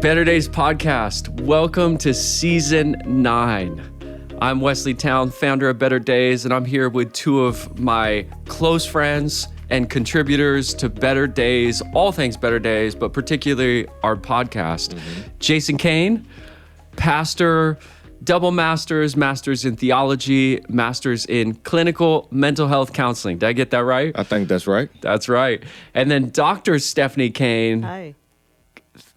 Better Days Podcast. Welcome to Season 9. I'm Wesley Town, founder of Better Days, and I'm here with two of my close friends and contributors to Better Days, all things Better Days, but particularly our podcast. Jason Caine, pastor, double masters, masters in theology, masters in clinical mental health counseling. Did I get that right? I think that's right. That's right. And then Dr. Stephanie Caine. Hi.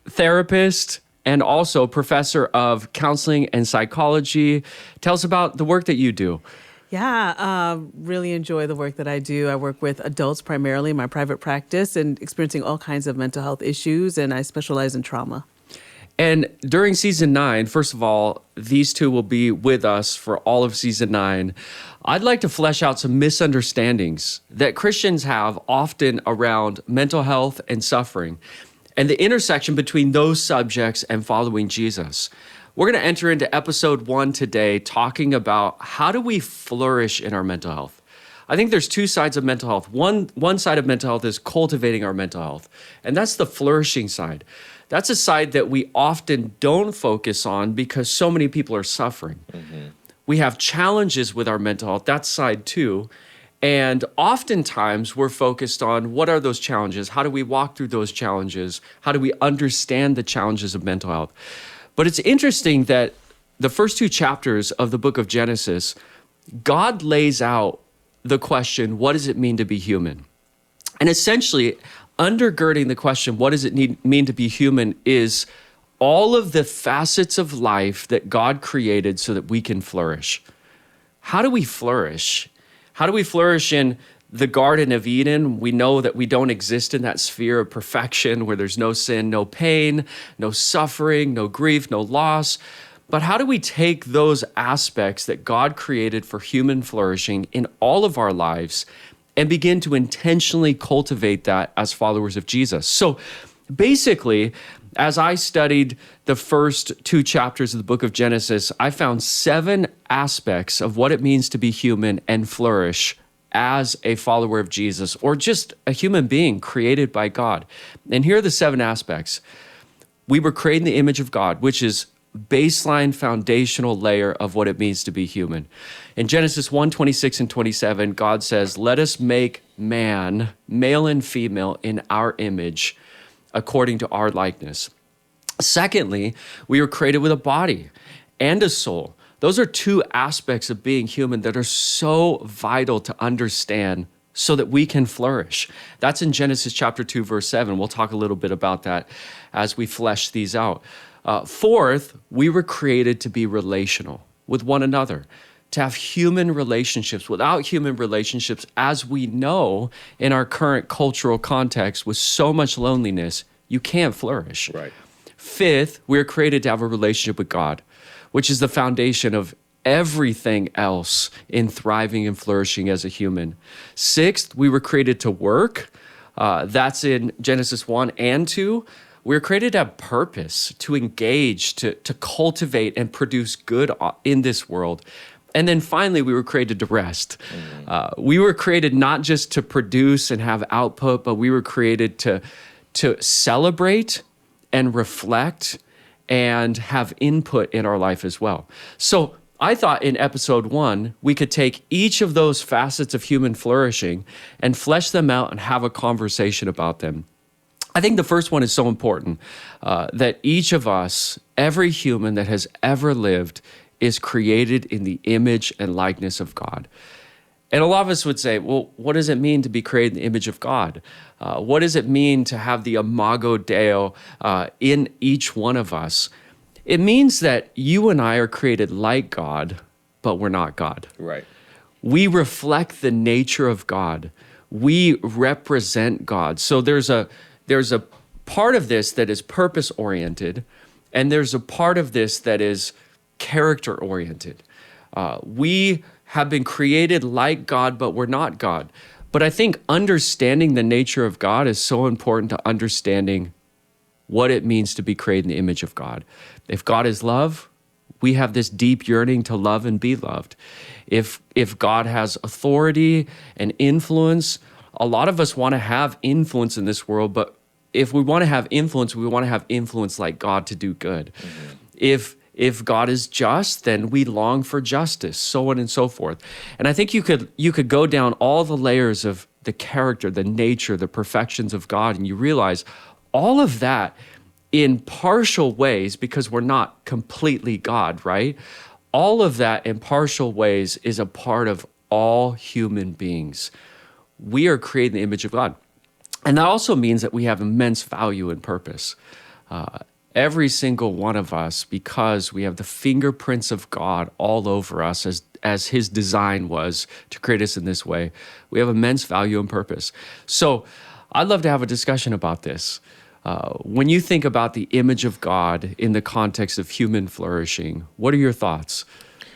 Therapist and also professor of counseling and psychology. Tell us about the work that you do. Yeah, really enjoy the work that I do. I work with adults primarily in my private practice and experiencing all kinds of mental health issues, and I specialize in trauma. And during Season 9, first of all, these two will be with us for all of Season 9. I'd like to flesh out some misunderstandings that Christians have often around mental health and suffering, and the intersection between those subjects and following Jesus. We're going to enter into episode 1 today talking about how do we flourish in our mental health. I think there's two sides of mental health. One side of mental health is cultivating our mental health, and that's the flourishing side. That's a side that we often don't focus on because so many people are suffering. We have challenges with our mental health, that's side 2. And oftentimes we're focused on what are those challenges? How do we walk through those challenges? How do we understand the challenges of mental health? But it's interesting that the first 2 chapters of the book of Genesis, God lays out the question, what does it mean to be human? And essentially, undergirding the question, what does it mean to be human, is all of the facets of life that God created so that we can flourish. How do we flourish? How do we flourish in the Garden of Eden? We know that we don't exist in that sphere of perfection where there's no sin, no pain, no suffering, no grief, no loss. But how do we take those aspects that God created for human flourishing in all of our lives and begin to intentionally cultivate that as followers of Jesus? So basically, as I studied the first 2 chapters of the book of Genesis, I found 7 aspects of what it means to be human and flourish as a follower of Jesus, or just a human being created by God. And here are the 7 aspects. We were created in the image of God, which is baseline foundational layer of what it means to be human. In Genesis 1:26 and 27, God says, "Let us make man, male and female, in our image, according to our likeness." Secondly, we were created with a body and a soul. Those are 2 aspects of being human that are so vital to understand so that we can flourish. That's in Genesis chapter 2, verse 7. We'll talk a little bit about that as we flesh these out. Fourth, we were created to be relational with one another, to have human relationships. Without human relationships, as we know in our current cultural context with so much loneliness, you can't flourish. Right. Fifth, we're created to have a relationship with God, which is the foundation of everything else in thriving and flourishing as a human. Sixth, we were created to work. That's in Genesis 1 and 2. We're created to have purpose, to engage, to cultivate and produce good in this world. And then finally, we were created to rest. We were created not just to produce and have output, but we were created to celebrate and reflect and have input in our life as well. So I thought in episode 1, we could take each of those facets of human flourishing and flesh them out and have a conversation about them. I think the first one is so important, that each of us, every human that has ever lived, is created in the image and likeness of God. And a lot of us would say, well, what does it mean to be created in the image of God? What does it mean to have the imago Dei in each one of us? It means that you and I are created like God, but we're not God. Right. We reflect the nature of God. We represent God. So there's a part of this that is purpose-oriented, and there's a part of this that is character-oriented. We have been created like God, but we're not God. But I think understanding the nature of God is so important to understanding what it means to be created in the image of God. If God is love, we have this deep yearning to love and be loved. If God has authority and influence, a lot of us want to have influence in this world, but if we want to have influence, we want to have influence like God to do good. If God is just, then we long for justice, so on and so forth. And I think you could go down all the layers of the character, the nature, the perfections of God, and you realize all of that in partial ways, because we're not completely God, right? All of that in partial ways is a part of all human beings. We are created in the image of God. And that also means that we have immense value and purpose. Every single one of us, because we have the fingerprints of God all over us as his design was to create us in this way, we have immense value and purpose. So I'd love to have a discussion about this. When you think about the image of God in the context of human flourishing, what are your thoughts?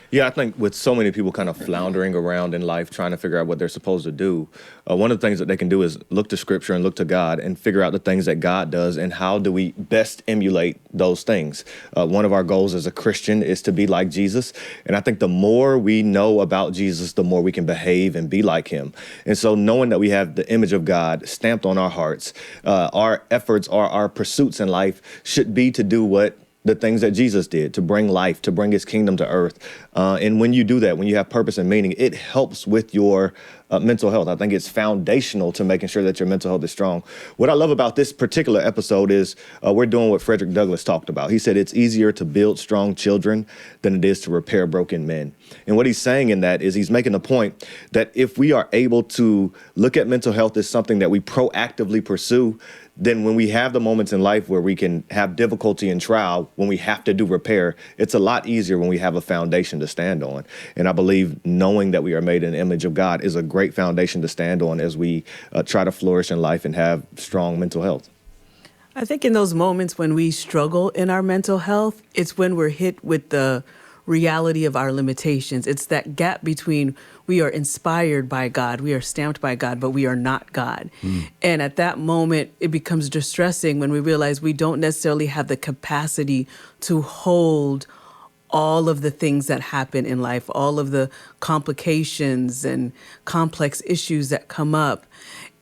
Yeah, I think with so many people kind of floundering around in life trying to figure out what they're supposed to do, one of the things that they can do is look to Scripture and look to God and figure out the things that God does and how do we best emulate those things. One of our goals as a Christian is to be like Jesus. And I think the more we know about Jesus, the more we can behave and be like him. And so knowing that we have the image of God stamped on our hearts, our efforts or our pursuits in life should be to do what the things that Jesus did, to bring life, to bring his kingdom to earth. And when you do that, when you have purpose and meaning, it helps with your mental health. I think it's foundational to making sure that your mental health is strong. What I love about this particular episode is we're doing what Frederick Douglass talked about. He said it's easier to build strong children than it is to repair broken men. And what he's saying in that is he's making the point that if we are able to look at mental health as something that we proactively pursue, then when we have the moments in life where we can have difficulty and trial, when we have to do repair, it's a lot easier when we have a foundation to stand on. And I believe knowing that we are made in the image of God is a great foundation to stand on as we try to flourish in life and have strong mental health. I think in those moments when we struggle in our mental health, it's when we're hit with the reality of our limitations. It's that gap between we are inspired by God, we are stamped by God, but we are not God. And at that moment, it becomes distressing when we realize we don't necessarily have the capacity to hold all of the things that happen in life, all of the complications and complex issues that come up.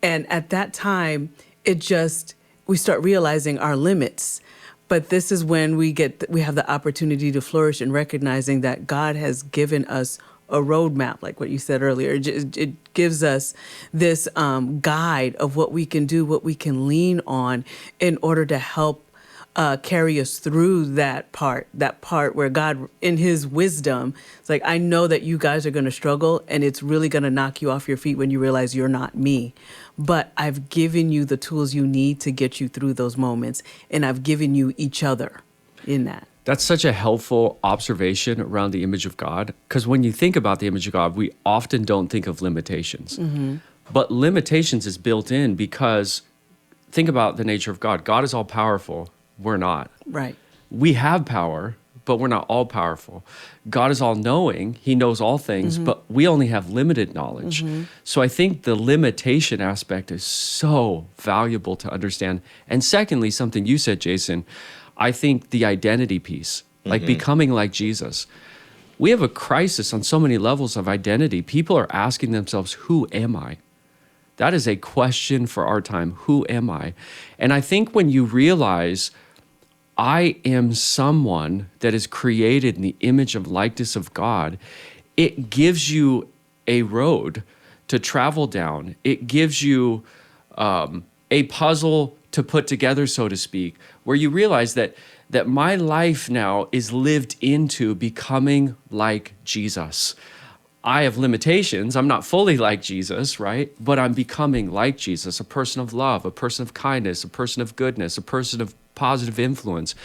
And at that time, we start realizing our limits. But this is when we have the opportunity to flourish in recognizing that God has given us a roadmap, like what you said earlier. It gives us this guide of what we can do, what we can lean on in order to help carry us through that part where God, in his wisdom, it's like, I know that you guys are going to struggle and it's really going to knock you off your feet when you realize you're not me. But I've given you the tools you need to get you through those moments, and I've given you each other in that. That's such a helpful observation around the image of God, because when you think about the image of God, we often don't think of limitations. But limitations is built in because think about the nature of God. God is all powerful. We're not. Right. We have power, but we're not all powerful. God is all knowing. He knows all things, but we only have limited knowledge. So I think the limitation aspect is so valuable to understand. And secondly, something you said, Jason, I think the identity piece, like becoming like Jesus. We have a crisis on so many levels of identity. People are asking themselves, who am I? That is a question for our time. Who am I? And I think when you realize I am someone that is created in the image and likeness of God, it gives you a road to travel down. It gives you a puzzle to put together, so to speak, where you realize that my life now is lived into becoming like Jesus. I have limitations. I'm not fully like Jesus, right? But I'm becoming like Jesus, a person of love, a person of kindness, a person of goodness, a person of positive influence.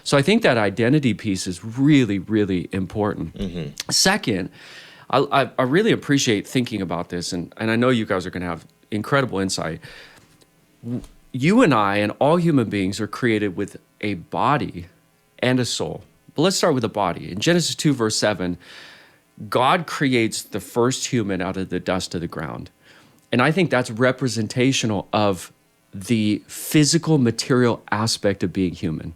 So I think that identity piece is really, really important. Second, I really appreciate thinking about this, and I know you guys are going to have incredible insight. You and I and all human beings are created with a body and a soul. But let's start with the body. In Genesis 2, verse 7, God creates the first human out of the dust of the ground. And I think that's representational of the physical, material aspect of being human.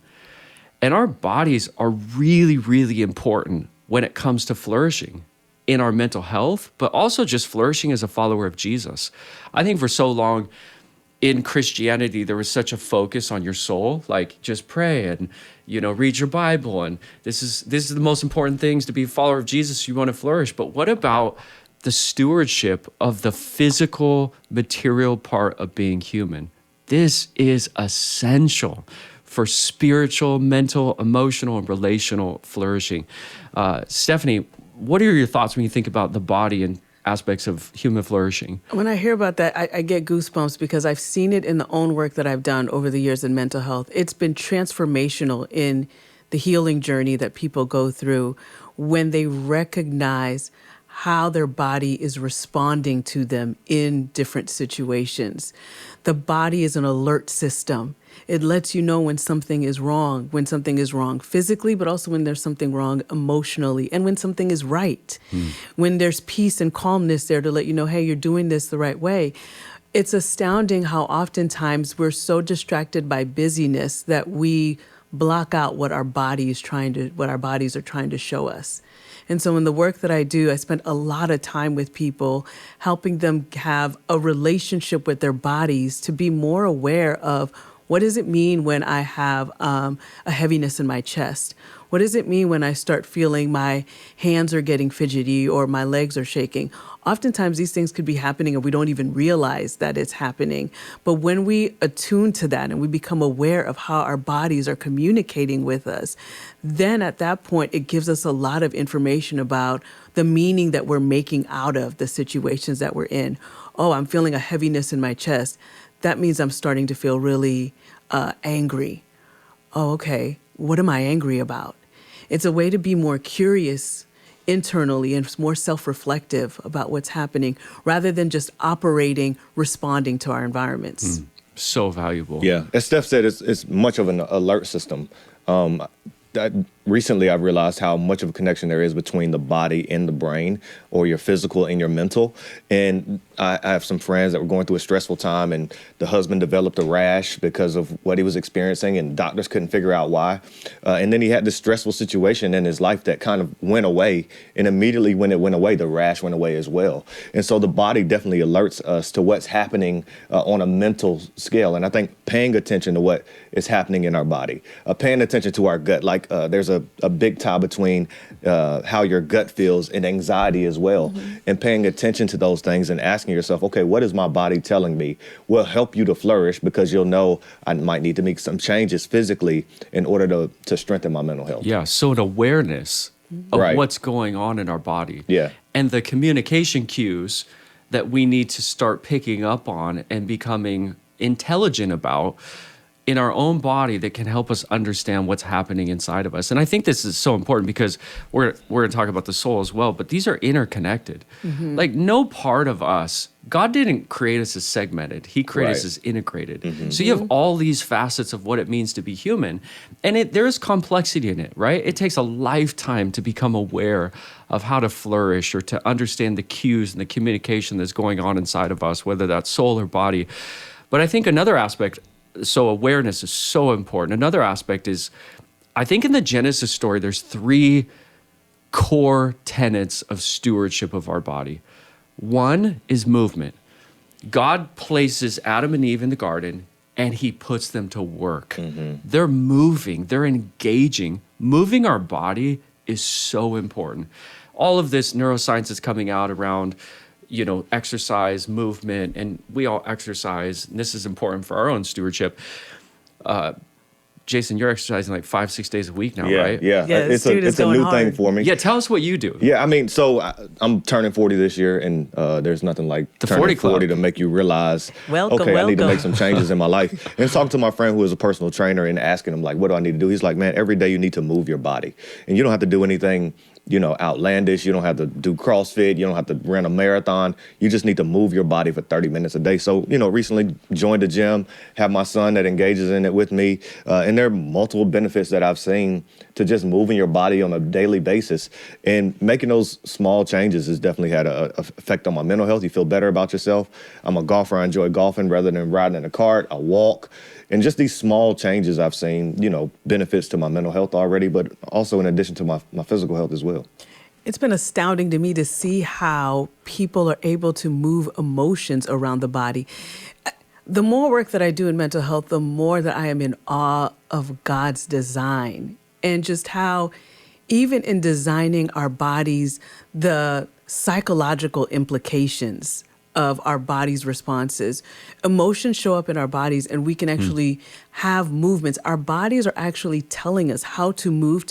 And our bodies are really, really important when it comes to flourishing in our mental health, but also just flourishing as a follower of Jesus. I think for so long, in Christianity, there was such a focus on your soul, like just pray and, read your Bible. And this is the most important things to be a follower of Jesus. You want to flourish. But what about the stewardship of the physical, material part of being human? This is essential for spiritual, mental, emotional, and relational flourishing. Stephanie, what are your thoughts when you think about the body and aspects of human flourishing? When I hear about that, I get goosebumps because I've seen it in the own work that I've done over the years in mental health. It's been transformational in the healing journey that people go through when they recognize how their body is responding to them in different situations. The body is an alert system. It lets you know when something is wrong physically, but also when there's something wrong emotionally, and when something is right. When there's peace and calmness there to let you know, hey, you're doing this the right way. It's astounding how oftentimes we're so distracted by busyness that we block out what our bodies are trying to show us. And so in the work that I do, I spend a lot of time with people, helping them have a relationship with their bodies to be more aware of what does it mean when I have a heaviness in my chest? What does it mean when I start feeling my hands are getting fidgety or my legs are shaking? Oftentimes these things could be happening and we don't even realize that it's happening. But when we attune to that and we become aware of how our bodies are communicating with us, then at that point, it gives us a lot of information about the meaning that we're making out of the situations that we're in. Oh, I'm feeling a heaviness in my chest. That means I'm starting to feel really angry. Oh, okay. What am I angry about? It's a way to be more curious internally and more self-reflective about what's happening rather than just responding to our environments. So valuable. Yeah, as Steph said, it's much of an alert system. Recently, I've realized how much of a connection there is between the body and the brain, or your physical and your mental. And I have some friends that were going through a stressful time, and the husband developed a rash because of what he was experiencing, and doctors couldn't figure out why. And then he had this stressful situation in his life that kind of went away. And immediately when it went away, the rash went away as well. And so the body definitely alerts us to what's happening on a mental scale. And I think paying attention to what is happening in our body, paying attention to our gut, like there's a big tie between how your gut feels and anxiety as well. And paying attention to those things and asking yourself, okay, what is my body telling me will help you to flourish, because you'll know I might need to make some changes physically in order to strengthen my mental health. Yeah, so an awareness of Right. what's going on in our body. Yeah. And the communication cues that we need to start picking up on and becoming intelligent about in our own body that can help us understand what's happening inside of us. And I think this is so important because we're going to talk about the soul as well, but these are interconnected. Like no part of us, God didn't create us as segmented. He created us Right. as integrated. So you have all these facets of what it means to be human, and there is complexity in it, right? It takes a lifetime to become aware of how to flourish or to understand the cues and the communication that's going on inside of us, whether that's soul or body. But I think another aspect, so awareness is so important. Another aspect is, I think in the Genesis story, there's 3 core tenets of stewardship of our body. One is movement. God places Adam and Eve in the garden and he puts them to work. They're moving, they're engaging. Moving our body is so important. All of this neuroscience is coming out around exercise, movement, and we all exercise. And this is important for our own stewardship. Jason, you're exercising like 5-6 days a week now, right? Yeah, It's dude is a going new thing hard. for me. Yeah, tell us what you do. Yeah, I mean, so I'm turning 40 this year, and there's nothing like The turning 40 Club. 40 to make you realize, Welcome, okay, I need to welcome. make some changes in my life. And talking to my friend who is a personal trainer and asking him, like, what do I need to do? He's like, man, every day you need to move your body. And you don't have to do anything, outlandish. You don't have to do CrossFit. You don't have to run a marathon. You just need to move your body for 30 minutes a day. So, recently joined the gym, have my son that engages in it with me. And there are multiple benefits that I've seen to just moving your body on a daily basis. And making those small changes has definitely had an effect on my mental health. You feel better about yourself. I'm a golfer. I enjoy golfing rather than riding in a cart. I walk. And just these small changes I've seen, benefits to my mental health already, but also in addition to my physical health as well. It's been astounding to me to see how people are able to move emotions around the body. The more work that I do in mental health, the more that I am in awe of God's design and just how, even in designing our bodies, the psychological implications of our body's responses. Emotions show up in our bodies, and we can actually have movements. Our bodies are actually telling us how to move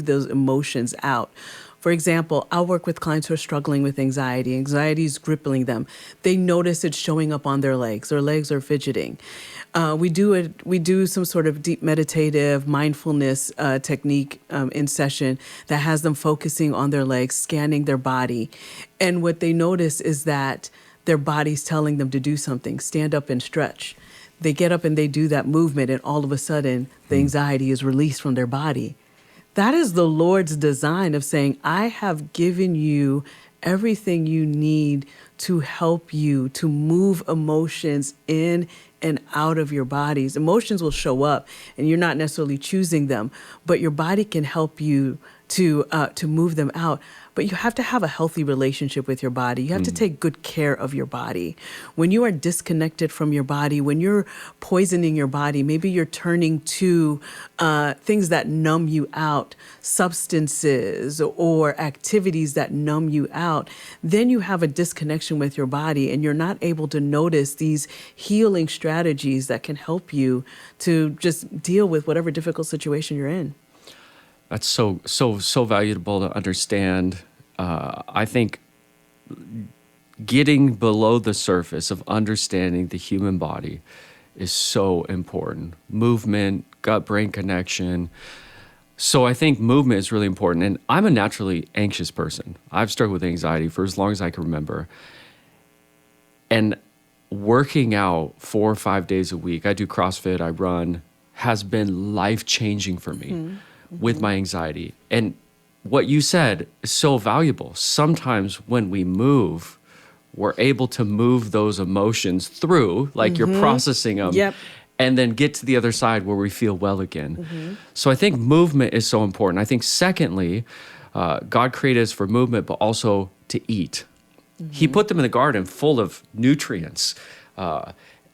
those emotions out. For example, I'll work with clients who are struggling with anxiety. Anxiety is crippling them. They notice it showing up on their legs. Their legs are fidgeting. We do some sort of deep meditative mindfulness technique in session that has them focusing on their legs, scanning their body. And what they notice is that their body's telling them to do something, stand up and stretch. They get up and they do that movement, and all of a sudden, the anxiety is released from their body. That is the Lord's design of saying, I have given you everything you need to help you to move emotions in and out of your bodies. Emotions will show up, and you're not necessarily choosing them, but your body can help you to move them out. But you have to have a healthy relationship with your body. You have to take good care of your body. When you are disconnected from your body, when you're poisoning your body, maybe you're turning to things that numb you out, substances or activities that numb you out, then you have a disconnection with your body, and you're not able to notice these healing strategies that can help you to just deal with whatever difficult situation you're in. That's so valuable to understand. I think getting below the surface of understanding the human body is so important. Movement, gut-brain connection. So I think movement is really important. And I'm a naturally anxious person. I've struggled with anxiety for as long as I can remember. And working out 4 or 5 days a week, I do CrossFit, I run, has been life-changing for me. With my anxiety. And what you said is so valuable. Sometimes when we move, we're able to move those emotions through, like you're processing them, and then get to the other side where we feel well again. So I think movement is so important. I think secondly, God created us for movement, but also to eat. He put them in the garden full of nutrients.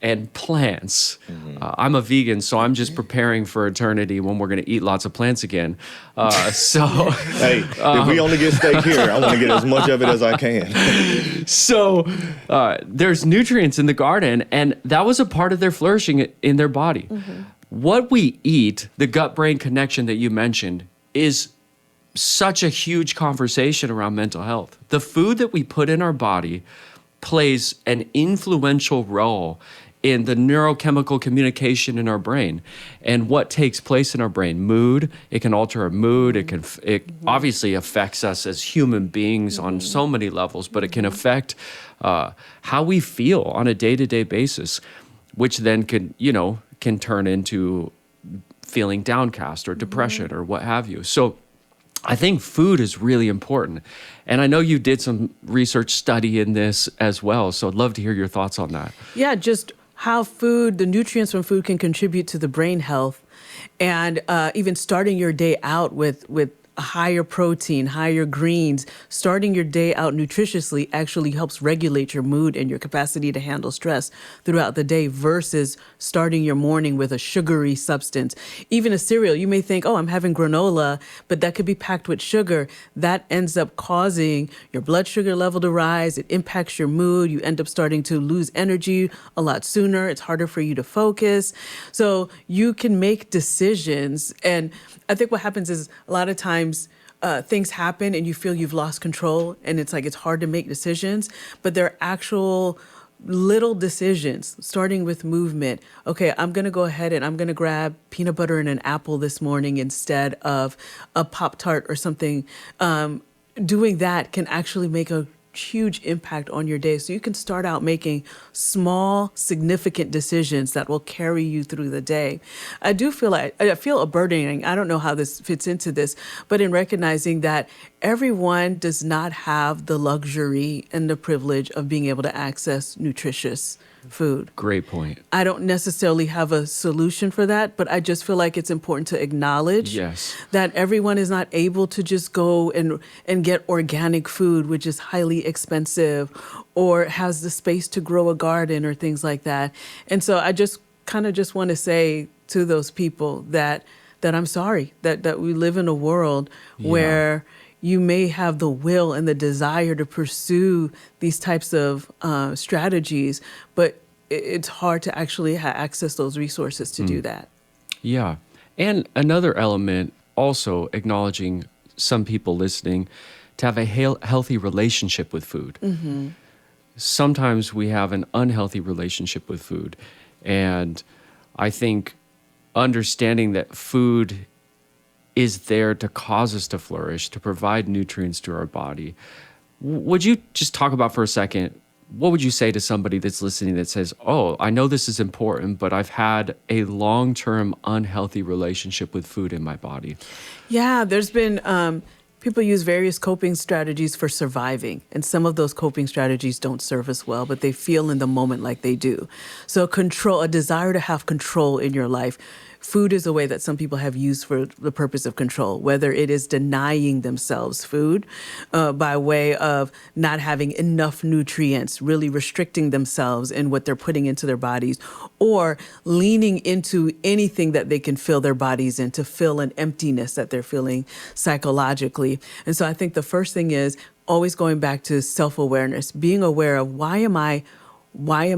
And plants. I'm a vegan, so I'm just preparing for eternity when we're going to eat lots of plants again. Hey, if we only get steak here, I want to get as much of it as I can. So there's nutrients in the garden, and that was a part of their flourishing in their body. What we eat, the gut-brain connection that you mentioned, is such a huge conversation around mental health. The food that we put in our body plays an influential role in the neurochemical communication in our brain and what takes place in our brain. Mood, it can alter our mood. It obviously affects us as human beings on so many levels, but it can affect how we feel on a day-to-day basis, which then can turn into feeling downcast or depression or what have you. So I think food is really important. And I know you did some research study in this as well. So I'd love to hear your thoughts on that. Yeah, just how the nutrients from food can contribute to the brain health, and even starting your day out with higher protein, higher greens, starting your day out nutritiously actually helps regulate your mood and your capacity to handle stress throughout the day versus starting your morning with a sugary substance. Even a cereal, you may think, oh, I'm having granola, but that could be packed with sugar. That ends up causing your blood sugar level to rise. It impacts your mood. You end up starting to lose energy a lot sooner. It's harder for you to focus. So you can make decisions. And I think what happens is a lot of times things happen and you feel you've lost control, and it's hard to make decisions, but they're actual little decisions, starting with movement. Okay, I'm going to go ahead and I'm going to grab peanut butter and an apple this morning instead of a Pop-Tart or something. Doing that can actually make a huge impact on your day. So you can start out making small, significant decisions that will carry you through the day. I feel a burdening. I don't know how this fits into this, but in recognizing that everyone does not have the luxury and the privilege of being able to access nutritious food. Great point. I don't necessarily have a solution for that, but I just feel like it's important to acknowledge Yes. that everyone is not able to just go and get organic food, which is highly expensive, or has the space to grow a garden or things like that. And so I just kind of just want to say to those people that I'm sorry that we live in a world where you may have the will and the desire to pursue these types of strategies, but it's hard to actually access those resources to do that. Yeah. And another element, also acknowledging some people listening, to have a healthy relationship with food. Sometimes we have an unhealthy relationship with food. And I think understanding that food is there to cause us to flourish, to provide nutrients to our body. Would you just talk about for a second, what would you say to somebody that's listening that says, oh, I know this is important, but I've had a long-term unhealthy relationship with food in my body? Yeah, there's been people use various coping strategies for surviving, and some of those coping strategies don't serve us well, but they feel in the moment like they do. So a desire to have control in your life. Food is a way that some people have used for the purpose of control, whether it is denying themselves food by way of not having enough nutrients, really restricting themselves in what they're putting into their bodies, or leaning into anything that they can fill their bodies in to fill an emptiness that they're feeling psychologically. And so I think the first thing is always going back to self-awareness, being aware of why am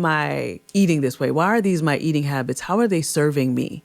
I eating this way? Why are these my eating habits? How are they serving me?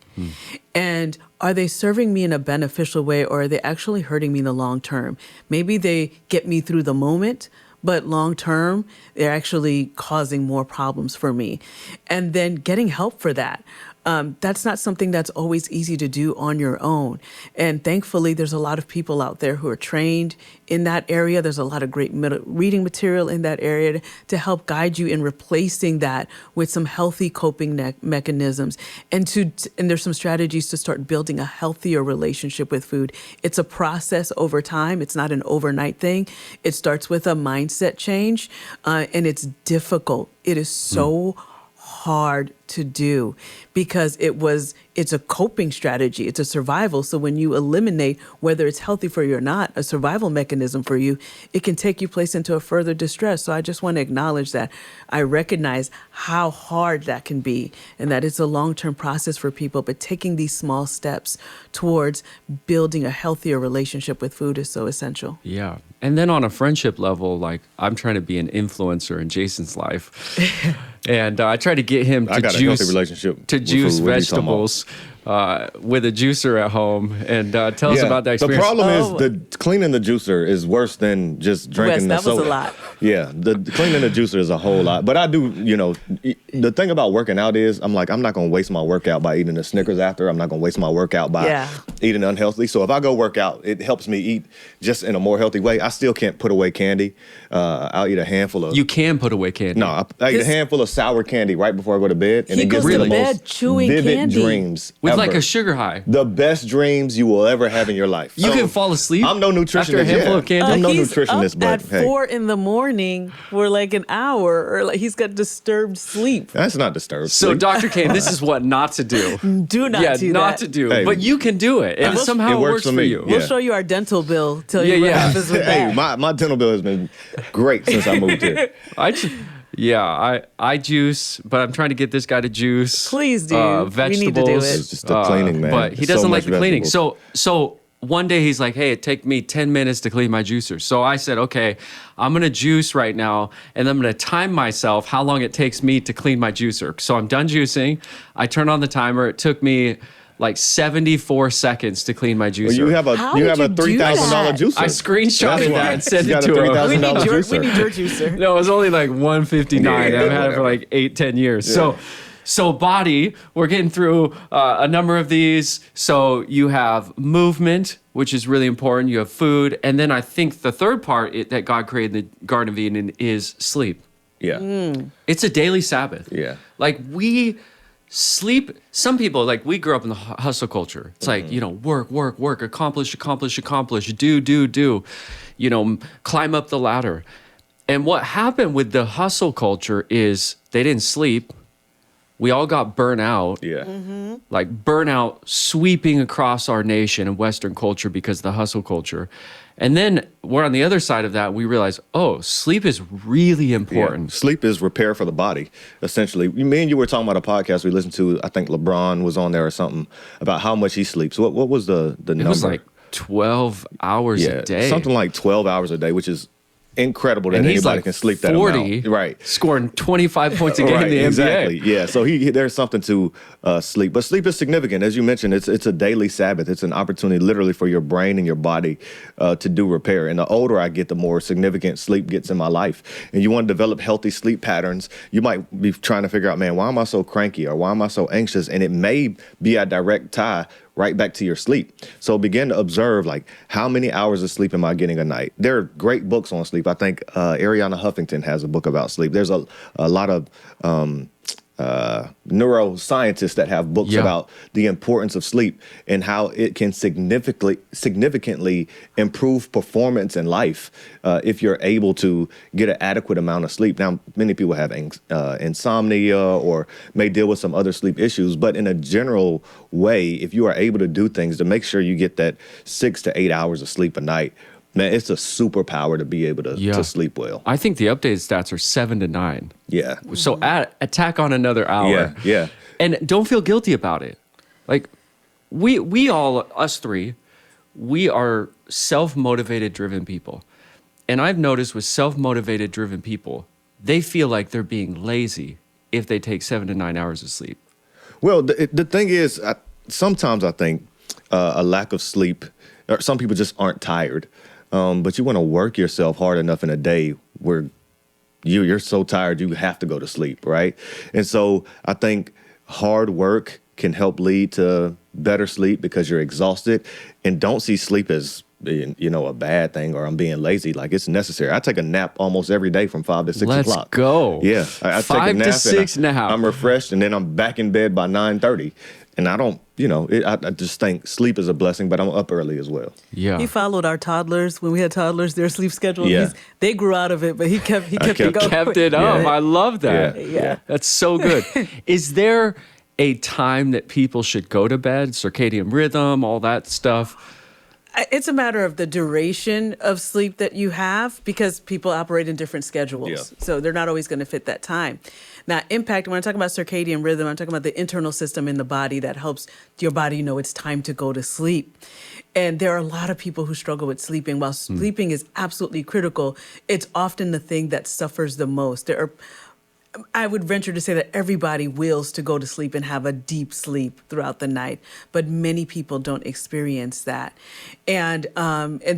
And are they serving me in a beneficial way, or are they actually hurting me in the long term? Maybe they get me through the moment, but long term, they're actually causing more problems for me. And then getting help for that. That's not something that's always easy to do on your own. And thankfully, there's a lot of people out there who are trained in that area. There's a lot of great reading material in that area to help guide you in replacing that with some healthy coping mechanisms. And there's some strategies to start building a healthier relationship with food. It's a process over time. It's not an overnight thing. It starts with a mindset change, and it's difficult. It is so hard to do because it's a coping strategy. It's a survival. So when you eliminate, whether it's healthy for you or not, a survival mechanism for you, it can take you place into a further distress. So I just want to acknowledge that. I recognize how hard that can be and that it's a long-term process for people, but taking these small steps towards building a healthier relationship with food is so essential. Yeah. And then on a friendship level, like I'm trying to be an influencer in Jason's life. And I try to get him to healthy relationship with juice food. What are you talking vegetables with a juicer at home. And tell us about that experience. The problem is the cleaning the juicer is worse than just drinking the soda. That was a lot. Yeah, the cleaning the juicer is a whole lot. But I do, the thing about working out is I'm not going to waste my workout by eating a Snickers after. I'm not going to waste my workout by eating unhealthy. So if I go work out, it helps me eat just in a more healthy way. I still can't put away candy. I'll eat a handful of... You can put away candy. No, I eat a handful of sour candy right before I go to bed. And he it gives goes me to the bed most chewing vivid candy. dreams With ever. like a sugar high. The best dreams you will ever have in your life. You can fall asleep. I'm no nutritionist. After a handful of candy. I'm no He's nutritionist, up but at hey. 4 a.m. for like an hour, or like he's got disturbed sleep. That's not disturbed. So, sleep. Dr. Caine, this is what not to do. Do not Yeah, do not that. to do. Hey. But you can do it. And somehow it works for me. you. Yeah. We'll show you our dental bill. Tell you Yeah, what yeah. happens with Hey, that. my dental bill has been great since I moved here. I juice, but I'm trying to get this guy to juice. Please do. Vegetables. We need to do it. It's just the cleaning, man. But he It's so doesn't much like the cleaning. vegetables. So one day he's like, hey, it take me 10 minutes to clean my juicer. So I said, okay, I'm going to juice right now, and I'm going to time myself how long it takes me to clean my juicer. So I'm done juicing. I turn on the timer. It took me like 74 seconds to clean my juicer. Well, you have a How did you do $3,000 that? juicer. I screenshotted That's why. that and sent You it got a to him. $3,000 We need juicer. your juicer. No, it was only like 159. Yeah, I've had it for like 8-10 years. So body, we're getting through a number of these. So you have movement, which is really important. You have food. And then I think the third part that God created in the Garden of Eden is sleep. Yeah. It's a daily Sabbath. Yeah. Like we sleep. Some people, like we grew up in the hustle culture. It's like, work, accomplish, do, climb up the ladder. And what happened with the hustle culture is they didn't sleep. We all got burnt out. Yeah. Like burnout sweeping across our nation and Western culture because of the hustle culture. And then we're on the other side of that. We realize, oh, sleep is really important. Yeah. Sleep is repair for the body, essentially. Me and you were talking about a podcast we listened to. I think LeBron was on there or something about how much he sleeps. What was the number? It was like 12 hours a day. Something like 12 hours a day, which is incredible that and he's anybody like can sleep that 40, amount. Right. Scoring 25 points a game in the NBA. Exactly. Yeah. So there's something to sleep, but sleep is significant, as you mentioned. It's a daily Sabbath. It's an opportunity, literally, for your brain and your body to do repair. And the older I get, the more significant sleep gets in my life. And you want to develop healthy sleep patterns. You might be trying to figure out, man, why am I so cranky or why am I so anxious? And it may be a direct tie right back to your sleep. So begin to observe, like, how many hours of sleep am I getting a night? There are great books on sleep. I think Ariana Huffington has a book about sleep. There's a lot of neuroscientists that have books about the importance of sleep and how it can significantly improve performance in life if you're able to get an adequate amount of sleep. Now, many people have insomnia or may deal with some other sleep issues, but in a general way, if you are able to do things to make sure you get that 6 to 8 hours of sleep a night, man, it's a superpower to be able to sleep well. I think the updated stats are 7 to 9. Yeah. So attack on another hour. Yeah. And don't feel guilty about it. Like we all, us three, we are self-motivated driven people. And I've noticed with self-motivated driven people, they feel like they're being lazy if they take 7 to 9 hours of sleep. Well, the thing is, sometimes I think a lack of sleep, or some people just aren't tired. But you want to work yourself hard enough in a day where you're so tired you have to go to sleep, right? And so I think hard work can help lead to better sleep because you're exhausted. And don't see sleep as being, a bad thing or I'm being lazy. Like, it's necessary. I take a nap almost every day from 5 to 6 o'clock. Let's go. Yeah, I 5 take a nap to 6 nap. I'm refreshed, and then I'm back in bed by 9:30. And I don't, I just think sleep is a blessing, but I'm up early as well. Yeah. He followed our toddlers when we had toddlers, their sleep schedule. Yeah. They grew out of it, but he kept it going. Kept it up. Yeah. I love that. Yeah. That's so good. Is there a time that people should go to bed? Circadian rhythm, all that stuff? It's a matter of the duration of sleep that you have because people operate in different schedules. Yeah. So they're not always going to fit that time. Now, impact, when I talk about circadian rhythm, I'm talking about the internal system in the body that helps your body know it's time to go to sleep. And there are a lot of people who struggle with sleeping. While sleeping is absolutely critical, it's often the thing that suffers the most. I would venture to say that everybody wills to go to sleep and have a deep sleep throughout the night, but many people don't experience that. And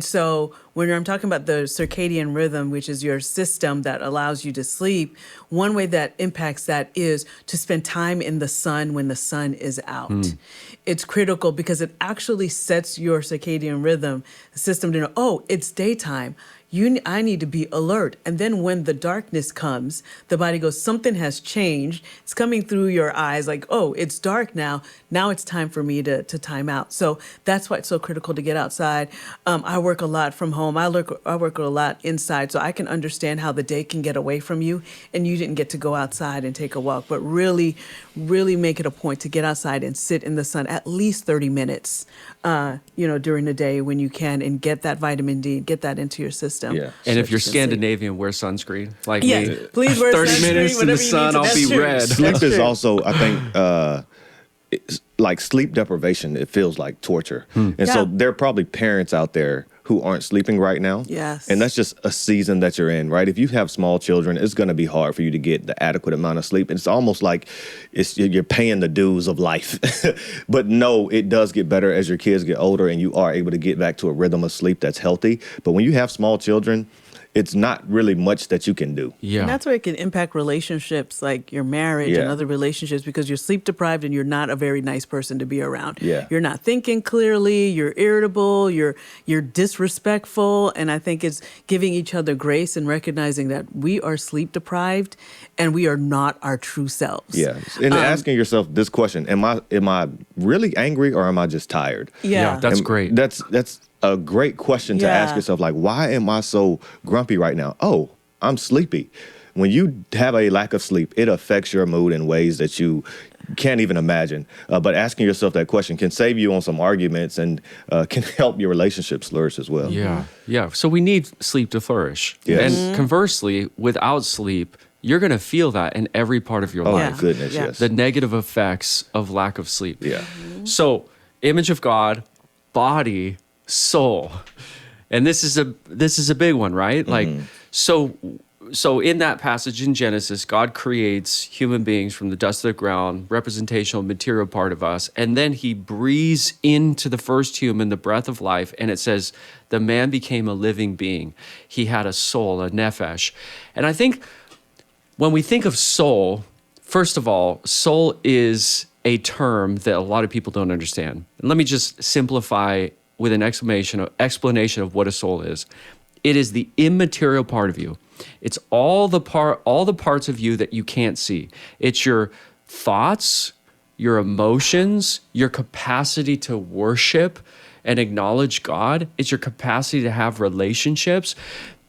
so when I'm talking about the circadian rhythm, which is your system that allows you to sleep, one way that impacts that is to spend time in the sun when the sun is out. It's critical because it actually sets your circadian rhythm system to know, oh, it's daytime. I need to be alert. And then when the darkness comes, the body goes, something has changed. It's coming through your eyes like, oh, it's dark now. Now it's time for me to time out. So that's why it's so critical to get outside. I work a lot from home. I work a lot inside. So I can understand how the day can get away from you and you didn't get to go outside and take a walk. But really, really make it a point to get outside and sit in the sun at least 30 minutes, during the day when you can and get that vitamin D, get that into your system. Yeah. And if you're Scandinavian, wear sunscreen. Like yes, me. please wear 30 sunscreen, minutes in the whatever you sun, need to. I'll That's be true. red. Sleep is also, I think, it's like sleep deprivation, it feels like torture. And so there are probably parents out there who aren't sleeping right now. Yes. And that's just a season that you're in, right? If you have small children, it's going to be hard for you to get the adequate amount of sleep. It's almost like you're paying the dues of life. But no, it does get better as your kids get older and you are able to get back to a rhythm of sleep that's healthy. But when you have small children, it's not really much that you can do. Yeah. And that's where it can impact relationships like your marriage and other relationships because you're sleep deprived and you're not a very nice person to be around. Yeah. You're not thinking clearly, you're irritable, you're disrespectful. And I think it's giving each other grace and recognizing that we are sleep deprived and we are not our true selves. Yeah. And asking yourself this question, am I really angry or am I just tired? Yeah. That's And great. That's a great question to ask yourself. Like, why am I so grumpy right now? Oh, I'm sleepy. When you have a lack of sleep, it affects your mood in ways that you can't even imagine. But asking yourself that question can save you on some arguments and can help your relationships flourish as well. Yeah, yeah. So we need sleep to flourish. Yes. And conversely, without sleep, you're going to feel that in every part of your Oh, life. my goodness, Yeah. yes. The negative effects of lack of sleep. Yeah. So, image of God, body, soul. And this is a big one, right? Like so in that passage in Genesis, God creates human beings from the dust of the ground, representational material part of us, and then he breathes into the first human the breath of life, and it says the man became a living being. He had a soul, a nephesh. And I think when we think of soul, first of all, soul is a term that a lot of people don't understand. And let me just simplify with an explanation of what a soul is. It is the immaterial part of you. It's all the parts of you that you can't see. It's your thoughts, your emotions, your capacity to worship and acknowledge God. It's your capacity to have relationships.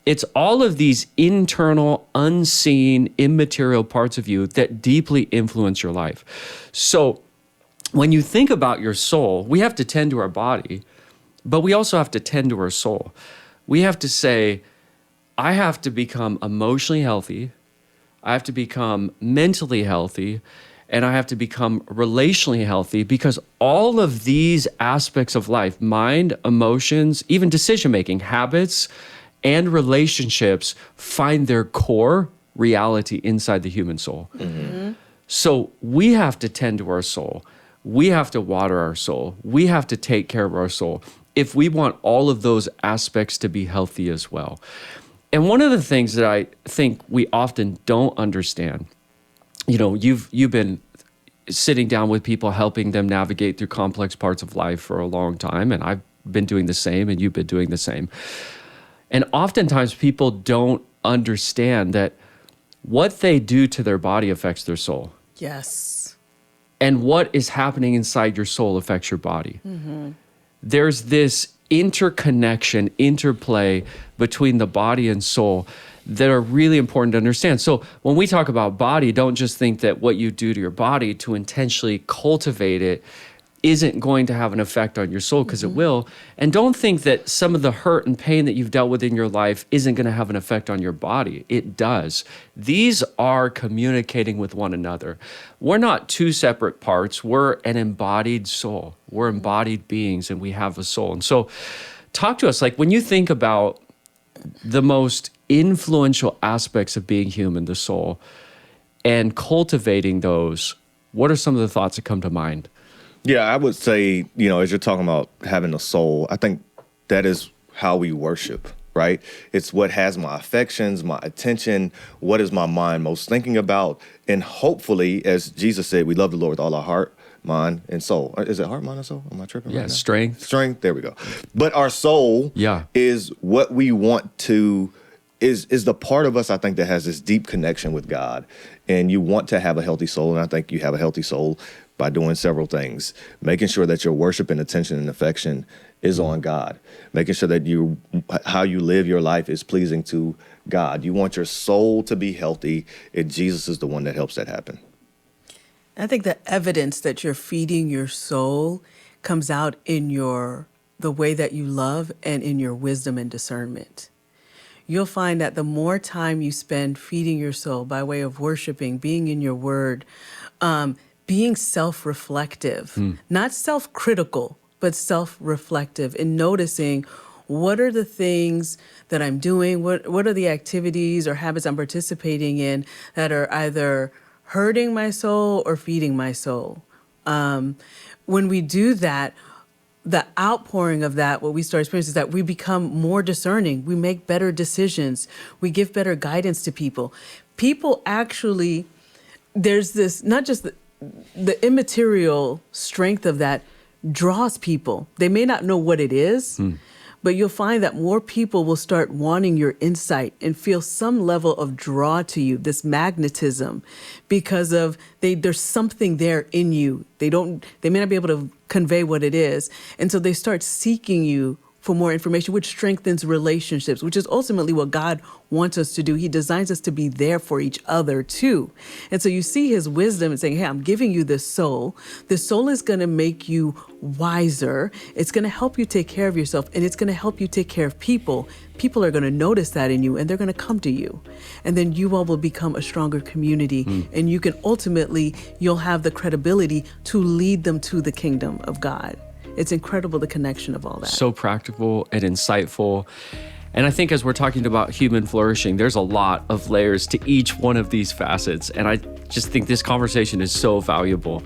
It's all of these internal, unseen, immaterial parts of you that deeply influence your life. So when you think about your soul, we have to tend to our body, but we also have to tend to our soul. We have to say, I have to become emotionally healthy, I have to become mentally healthy, and I have to become relationally healthy, because all of these aspects of life, mind, emotions, even decision-making, habits, and relationships find their core reality inside the human soul. Mm-hmm. So we have to tend to our soul. We have to water our soul. We have to take care of our soul if we want all of those aspects to be healthy as well. And one of the things that I think we often don't understand, you've been sitting down with people, helping them navigate through complex parts of life for a long time, and I've been doing the same, and you've been doing the same. And oftentimes people don't understand that what they do to their body affects their soul. Yes. And what is happening inside your soul affects your body. Mm-hmm. There's this interconnection, interplay between the body and soul that are really important to understand. So when we talk about body, don't just think that what you do to your body to intentionally cultivate it isn't going to have an effect on your soul, because it will. And don't think that some of the hurt and pain that you've dealt with in your life isn't going to have an effect on your body. It does. These are communicating with one another. We're not two separate parts. We're an embodied soul. We're embodied beings, and we have a soul. And so talk to us, like when you think about the most influential aspects of being human, the soul, and cultivating those, what are some of the thoughts that come to mind? Yeah, I would say, as you're talking about having a soul, I think that is how we worship, right? It's what has my affections, my attention, what is my mind most thinking about? And hopefully, as Jesus said, we love the Lord with all our heart, mind, and soul. Is it heart, mind, and soul? Am I tripping right now? Strength. Strength, there we go. But our soul is what we want to, is the part of us, I think, that has this deep connection with God. And you want to have a healthy soul, and I think you have a healthy soul by doing several things. Making sure that your worship and attention and affection is on God. Making sure that how you live your life is pleasing to God. You want your soul to be healthy, and Jesus is the one that helps that happen. I think the evidence that you're feeding your soul comes out in the way that you love and in your wisdom and discernment. You'll find that the more time you spend feeding your soul by way of worshiping, being in your word, being self-reflective, not self-critical, but self-reflective, in noticing what are the things that I'm doing, what are the activities or habits I'm participating in that are either hurting my soul or feeding my soul. When we do that, the outpouring of that, what we start experiencing is that we become more discerning. We make better decisions. We give better guidance to people. People actually, there's this, not just the immaterial strength of that draws people. They may not know what it is, but you'll find that more people will start wanting your insight and feel some level of draw to you, this magnetism, because of there's something there in you. They may not be able to convey what it is. And so they start seeking you for more information, which strengthens relationships, which is ultimately what God wants us to do. He designs us to be there for each other too. And so you see his wisdom and saying, hey, I'm giving you this soul. This soul is going to make you wiser. It's going to help you take care of yourself, and it's going to help you take care of people. People are going to notice that in you, and they're going to come to you. And then you all will become a stronger community, and you can ultimately, you'll have the credibility to lead them to the kingdom of God. It's incredible, the connection of all that. So practical and insightful. And I think as we're talking about human flourishing, there's a lot of layers to each one of these facets. And I just think this conversation is so valuable.